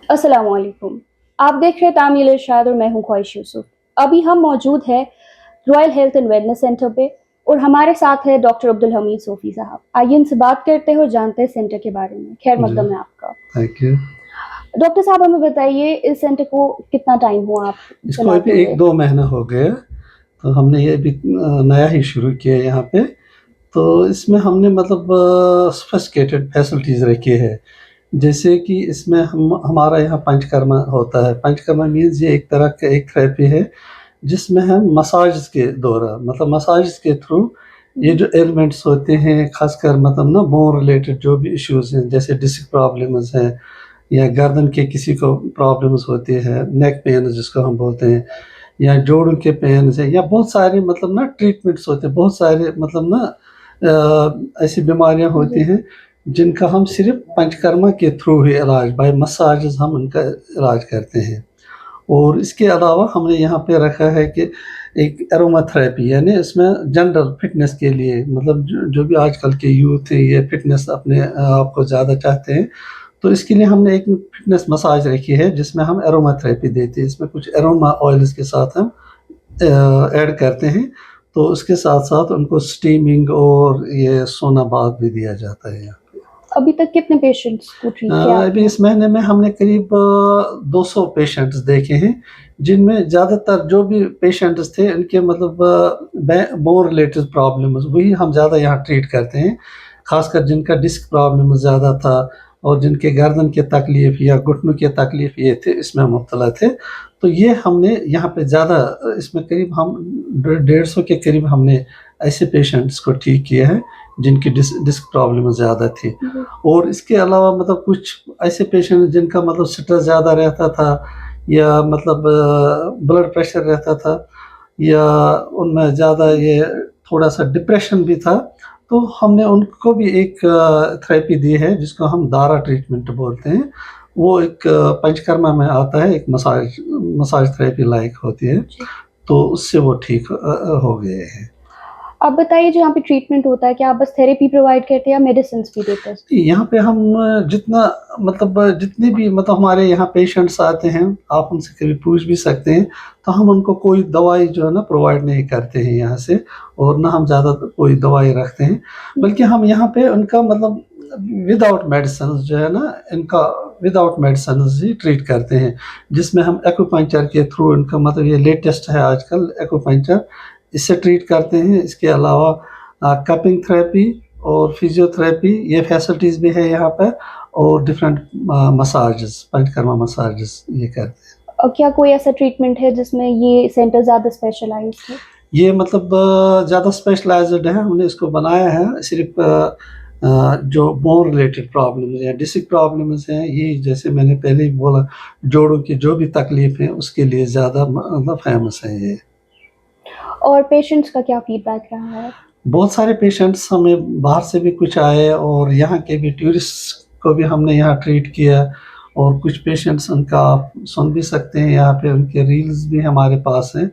अस्सलाम वालेकुम। आप देख रहे हैं तामील इरशाद और मैं हूं ख्वाहिश यूसुफ। अभी हम मौजूद हैं royal health and wellness centre पे और हमारे साथ है डॉक्टर अब्दुल हमीद सोफी साहब। आइए इनसे बात करते हैं और जानते हैं सेंटर के बारे में। खैर जी, मकदम है आपका। Thank you. डॉक्टर साहब हमें बताइए इस सेंटर को कितना टाइम हुआ आप इसको अभी चलाते हुए? 1-2 महीना हो गया, तो हमने ये अभी नया ही शुरू किया है यहाँ पे। तो इसमें हमने मतलब सोफिस्टिकेटेड फैसिलिटीज़ रखी है। जैसे कि इसमें हम हमारा यहाँ पंचकर्मा होता है। पंचकर्मा मीन्स ये एक तरह का एक थेरेपी है, जिसमें हम मसाज के दौरान मतलब मसाज के थ्रू ये जो एलिमेंट्स होते हैं, ख़ासकर मतलब ना बोन रिलेटेड जो भी इश्यूज़ हैं, जैसे डिस्क प्रॉब्लम्स हैं या गर्दन के किसी को प्रॉब्लम्स होती है, नेक पेन जिसको हम बोलते हैं, या जोड़ों के पेन्स हैं, या बहुत सारे मतलब ना ट्रीटमेंट्स होते हैं, बहुत सारे मतलब ना ऐसी बीमारियां होती जी। हैं जिनका हम सिर्फ पंचकर्मा के थ्रू ही इलाज बाय मसाजेस हम उनका इलाज करते हैं। और इसके अलावा हमने यहाँ पे रखा है कि एक एरोमा थेरेपी, यानी इसमें जनरल फिटनेस के लिए मतलब जो भी आजकल के यूथ है ये फिटनेस अपने आप को ज़्यादा चाहते हैं, तो इसके लिए हमने एक फिटनेस मसाज रखी है जिसमें हम एरोमा थेरेपी देते हैं। इसमें कुछ एरोमा ऑयल्स के साथ हम ऐड करते हैं, तो उसके साथ-साथ उनको स्टीमिंग और ये सोना बाथ भी दिया जाता है यहाँ पे। अभी तक कितने पेशेंट्स को ट्रीट किया अभी आपने? इस महीने में हमने करीब 200 पेशेंट्स देखे हैं, जिनमें ज़्यादातर जो भी पेशेंट्स थे इनके मतलब बोन रिलेटेड प्रॉब्लम्स वही हम ज़्यादा यहाँ ट्रीट करते हैं। ख़ासकर जिनका डिस्क प्रॉब्लम ज़्यादा था और जिनके गर्दन की तकलीफ़ या घुटनों की तकलीफ़ ये थे, इसमें मुब्तला थे। तो ये हमने यहाँ पे ज़्यादा इसमें करीब हम 150 के करीब हमने ऐसे पेशेंट्स को ठीक किया है, जिनकी डिस्क प्रॉब्लम ज़्यादा थी। जी। और इसके अलावा मतलब कुछ ऐसे पेशेंट जिनका मतलब स्ट्रेस ज़्यादा रहता था, या मतलब ब्लड प्रेशर रहता था, या उनमें ज़्यादा ये थोड़ा-सा डिप्रेशन भी था, तो हमने उनको भी एक थेरेपी दी है जिसको हम दारा ट्रीटमेंट बोलते हैं। वो एक पंचकर्मा में आता है, एक मसाज मसाज थेरेपी लाइक होती है, जी। तो उससे वो ठीक हो गए हैं। आप बताइए जो यहाँ पे ट्रीटमेंट होता है क्या आप बस थेरेपी प्रोवाइड करते हैं या मेडिसिन भी देते हैं? यहाँ पे हम जितना मतलब जितने भी मतलब हमारे यहाँ पेशेंट्स आते हैं, आप उनसे कभी पूछ भी सकते हैं, तो हम उनको कोई दवाई जो है ना प्रोवाइड नहीं करते हैं यहाँ से, और ना हम ज़्यादा कोई दवाई रखते हैं, बल्कि हम यहाँ पे उनका मतलब विदाउट मेडिसिन जो है ना, इनका विदाउट मेडिसिन ही ट्रीट करते हैं, जिसमें हम एक्यूपंक्चर के थ्रू इनका मतलब ये लेटेस्ट है आजकल एक्यूपंक्चर, इससे ट्रीट करते हैं। इसके अलावा कपिंग थेरेपी और फिजियोथेरेपी ये फैसिलिटीज़ भी है यहाँ पे, और डिफरेंट मसाजेस, पंचकर्मा मसाजेस ये करते हैं। और क्या कोई ऐसा ट्रीटमेंट है जिसमें ये सेंटर ज़्यादा स्पेशलाइज़्ड है? ये मतलब ज़्यादा स्पेशलाइज्ड है, हमने इसको बनाया है सिर्फ़ जो बोन रिलेटेड प्रॉब्लम्स या डिस्क प्रॉब्लम्स हैं, ये जैसे मैंने पहले ही बोला, जोड़ों की जो भी तकलीफ़ है उसके लिए ज़्यादा मतलब फ़ेमस है ये। और पेशेंट्स का क्या फीडबैक रहा है? बहुत सारे पेशेंट्स हमें बाहर से भी कुछ आए, और यहाँ के भी टूरिस्ट को भी हमने यहाँ ट्रीट किया, और कुछ पेशेंट्स उनका आप सुन भी सकते हैं, यहाँ पे उनके रील्स भी हमारे पास हैं,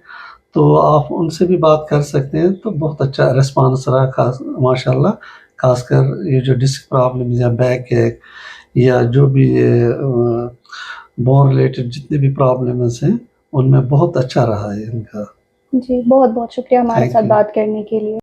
तो आप उनसे भी बात कर सकते हैं। तो बहुत अच्छा रिस्पॉन्स रहा, खास माशाल्लाह, खासकर ये जो डिस्क प्रॉब्लम्स या बैक एक या जो भी बोन रिलेटेड जितने भी प्रॉब्लम्स हैं, उनमें बहुत अच्छा रहा है इनका। जी, बहुत-बहुत शुक्रिया हमारे थैंक साथ यू। बात करने के लिए।